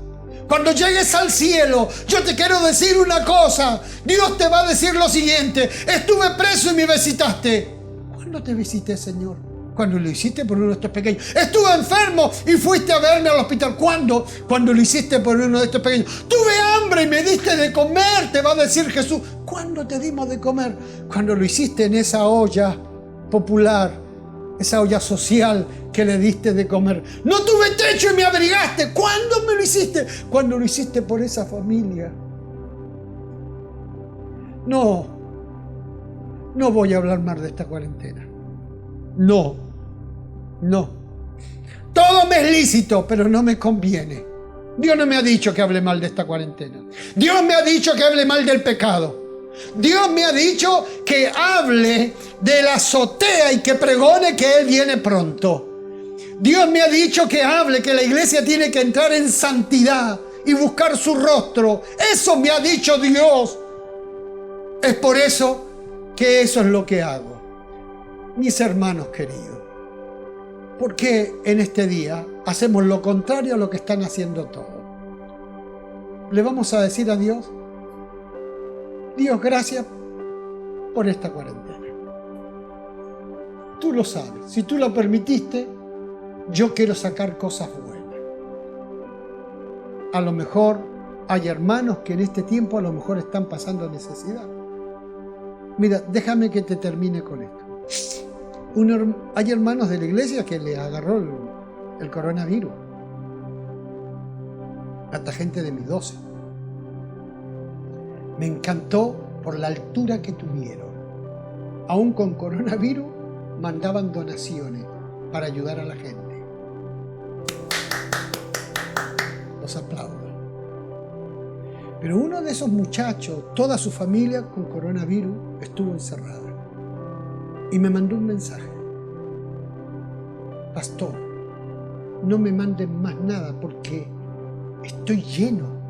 Cuando llegues al cielo, yo te quiero decir una cosa. Dios te va a decir lo siguiente: estuve preso y me visitaste. ¿Cuándo te visité, Señor? Cuando lo hiciste por uno de estos pequeños. Estuve enfermo y fuiste a verme al hospital. ¿Cuándo? Cuando lo hiciste por uno de estos pequeños. Tuve hambre y me diste de comer, te va a decir Jesús. ¿Cuándo te dimos de comer? Cuando lo hiciste en esa olla popular, esa olla social que le diste de comer. No tuve techo y me abrigaste. ¿Cuándo me lo hiciste? Cuando lo hiciste por esa familia. No voy a hablar más de esta cuarentena. No. Todo me es lícito, pero no me conviene. Dios no me ha dicho que hable mal de esta cuarentena. Dios me ha dicho que hable mal del pecado. Dios me ha dicho que hable de la azotea y que pregone que Él viene pronto. Dios me ha dicho que hable, que la iglesia tiene que entrar en santidad y buscar su rostro. Eso me ha dicho Dios. Es por eso que eso es lo que hago. Mis hermanos queridos, ¿por qué en este día hacemos lo contrario a lo que están haciendo todos? Le vamos a decir a Dios: Dios, gracias por esta cuarentena. Tú lo sabes, si tú lo permitiste, yo quiero sacar cosas buenas. A lo mejor hay hermanos que en este tiempo a lo mejor están pasando necesidad. Mira, déjame que te termine con esto. Hay hermanos de la iglesia que le agarró el coronavirus. Hasta gente de mis 12. Me encantó por la altura que tuvieron. Aún con coronavirus mandaban donaciones para ayudar a la gente. Los aplaudo. Pero uno de esos muchachos, toda su familia con coronavirus, estuvo encerrada. Y me mandó un mensaje: pastor, no me manden más nada porque estoy lleno.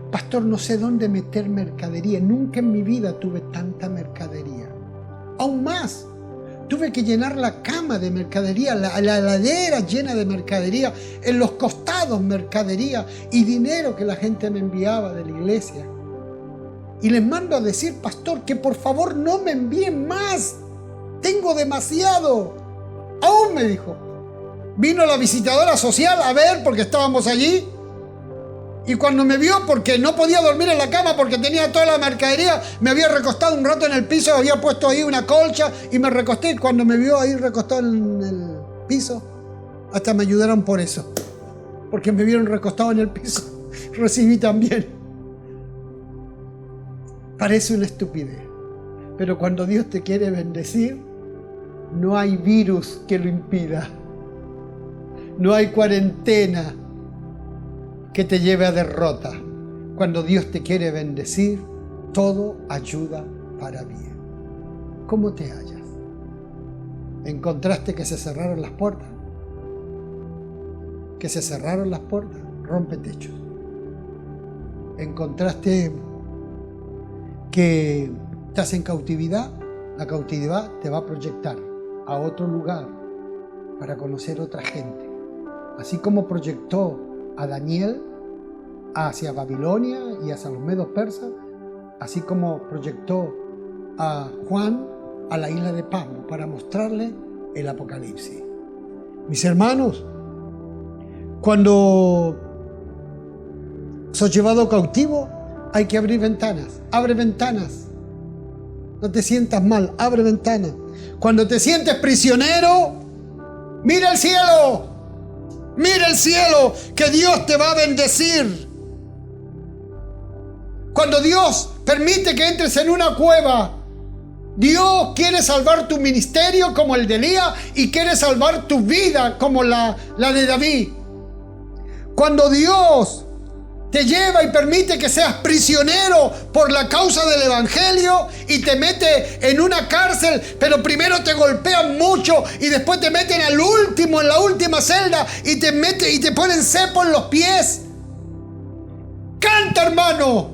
Pastor, no sé dónde meter mercadería. Nunca en mi vida tuve tanta mercadería. Aún más, tuve que llenar la cama de mercadería, la heladera llena de mercadería, en los costados mercadería y dinero que la gente me enviaba de la iglesia. Y les mando a decir, pastor, que por favor no me envíen más. Tengo demasiado. Aún me dijo. Vino la visitadora social a ver porque estábamos allí. Y cuando me vio, porque no podía dormir en la cama porque tenía toda la mercadería, me había recostado un rato en el piso, había puesto ahí una colcha y me recosté. Y cuando me vio ahí recostado en el piso, hasta me ayudaron por eso. Porque me vieron recostado en el piso. Recibí también. Parece una estupidez. Pero cuando Dios te quiere bendecir, no hay virus que lo impida. No hay cuarentena que te lleve a derrota. Cuando Dios te quiere bendecir, todo ayuda para bien. ¿Cómo te hallas? ¿Encontraste que se cerraron las puertas? ¿Que se cerraron las puertas? Rompe techos. ¿Encontraste que estás en cautividad? La cautividad te va a proyectar a otro lugar para conocer otra gente. Así como proyectó a Daniel hacia Babilonia y hacia los medos persas, así como proyectó a Juan a la isla de Pasmo para mostrarle el Apocalipsis. Mis hermanos, cuando sos llevado cautivo, hay que abrir ventanas. Abre ventanas. No te sientas mal, abre ventanas. Cuando te sientes prisionero, mira el cielo. Mira el cielo, que Dios te va a bendecir. Cuando Dios permite que entres en una cueva, Dios quiere salvar tu ministerio como el de Elías y quiere salvar tu vida como la de David. Cuando Dios te lleva y permite que seas prisionero por la causa del evangelio y te mete en una cárcel, pero primero te golpean mucho y después te meten al último, en la última celda y te ponen cepo en los pies. Canta, hermano.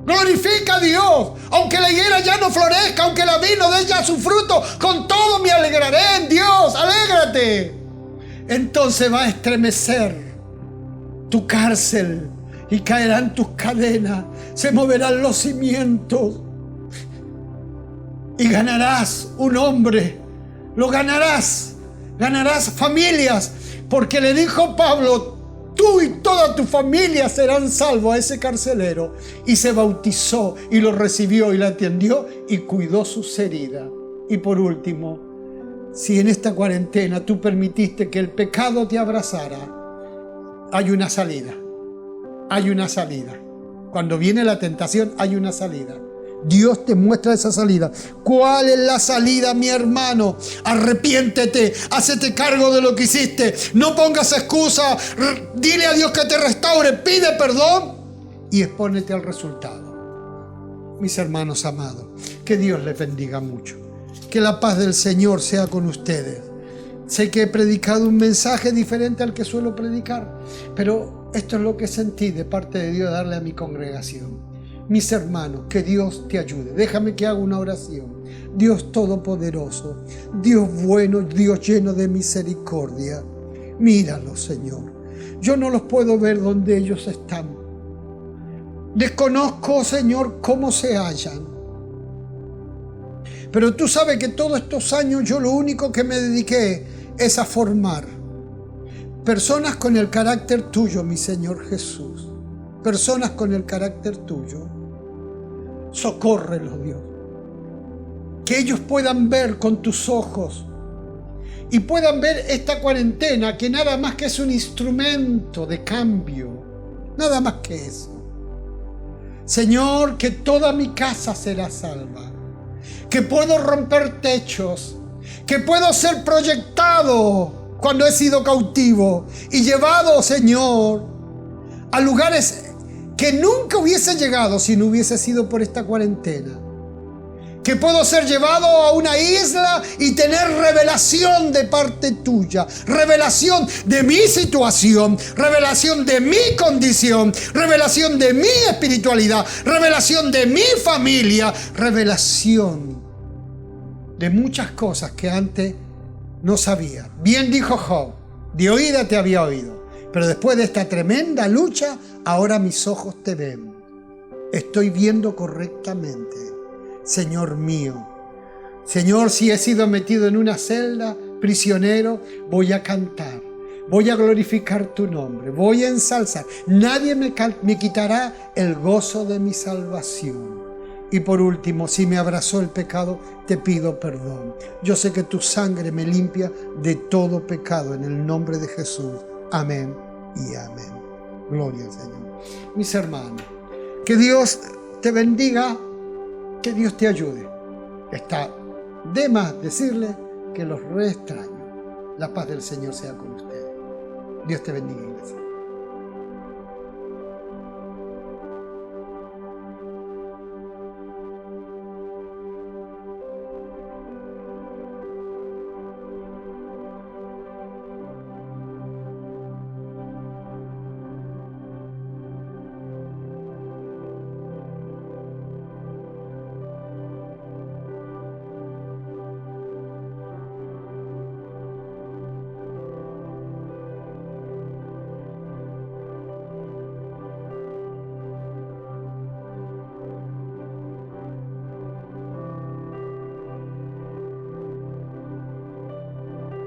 Glorifica a Dios. Aunque la higuera ya no florezca, aunque la vid no dé ya su fruto, con todo me alegraré en Dios. Alégrate. Entonces va a estremecer tu cárcel y caerán tus cadenas, se moverán los cimientos y ganarás un hombre, lo ganarás familias, porque le dijo Pablo, tú y toda tu familia serán salvos a ese carcelero, y se bautizó y lo recibió y lo atendió y cuidó sus heridas. Y por último, si en esta cuarentena tú permitiste que el pecado te abrazara, hay una salida. Hay una salida. Cuando viene la tentación, hay una salida. Dios te muestra esa salida. ¿Cuál es la salida, mi hermano? Arrepiéntete, hacete cargo de lo que hiciste. No pongas excusa. Dile a Dios que te restaure. Pide perdón y expónete al resultado. Mis hermanos amados, que Dios les bendiga mucho. Que la paz del Señor sea con ustedes. Sé que he predicado un mensaje diferente al que suelo predicar, pero esto es lo que sentí de parte de Dios darle a mi congregación. Mis hermanos, que Dios te ayude. Déjame que haga una oración. Dios todopoderoso, Dios bueno, Dios lleno de misericordia. Míralos, Señor. Yo no los puedo ver donde ellos están. Desconozco, Señor, cómo se hallan. Pero tú sabes que todos estos años yo lo único que me dediqué es a formar personas con el carácter tuyo, mi Señor Jesús. Personas con el carácter tuyo. Socórrelos, Dios. Que ellos puedan ver con tus ojos y puedan ver esta cuarentena que nada más que es un instrumento de cambio. Nada más que eso. Señor, que toda mi casa será salva. Que puedo romper techos, que puedo ser proyectado cuando he sido cautivo y llevado, Señor, a lugares que nunca hubiese llegado si no hubiese sido por esta cuarentena. Que puedo ser llevado a una isla y tener revelación de parte tuya, revelación de mi situación, revelación de mi condición, revelación de mi espiritualidad, revelación de mi familia, revelación de muchas cosas que antes no sabía. Bien dijo Job, de oída te había oído, pero después de esta tremenda lucha, ahora mis ojos te ven. Estoy viendo correctamente. Señor mío, Señor, si he sido metido en una celda, prisionero, voy a cantar, voy a glorificar tu nombre, voy a ensalzar. Nadie me quitará el gozo de mi salvación. Y por último, si me abrazó el pecado, te pido perdón. Yo sé que tu sangre me limpia de todo pecado en el nombre de Jesús. Amén y amén. Gloria al Señor. Mis hermanos, que Dios te bendiga. Que Dios te ayude. Está de más decirle que los re extraño. La paz del Señor sea con ustedes. Dios te bendiga, iglesia.